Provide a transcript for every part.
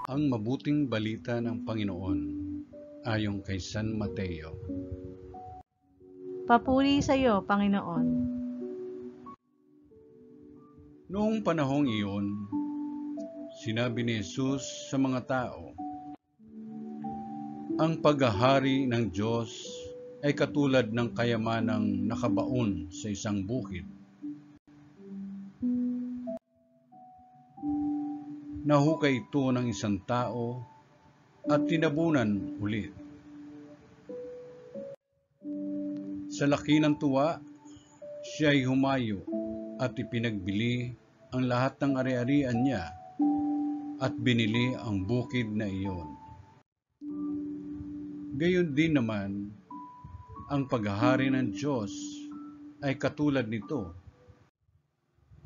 Ang mabuting balita ng Panginoon ayon kay San Mateo. Papuri sa iyo, Panginoon. Noong panahong iyon, sinabi ni Jesus sa mga tao, ang paghahari ng Diyos ay katulad ng kayamanang nakabaon sa isang bukid. Nahukay ito ng isang tao at tinabunan ulit. Sa laki ng tuwa, siya ay humayo at ipinagbili ang lahat ng ari-arian niya at binili ang bukid na iyon. Gayon din naman, ang paghahari ng Diyos ay katulad nito.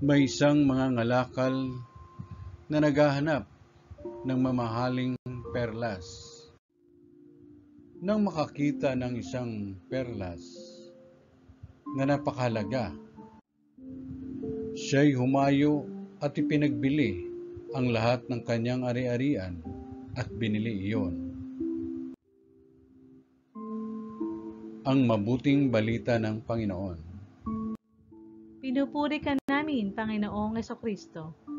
May isang mangangalakal na naghahanap ng mamahaling perlas. Nang makakita ng isang perlas na napakahalaga, siya'y humayo at ipinagbili ang lahat ng kanyang ari-arian at binili iyon. Ang mabuting balita ng Panginoon. Pinupuri ka namin, Panginoong Jesucristo.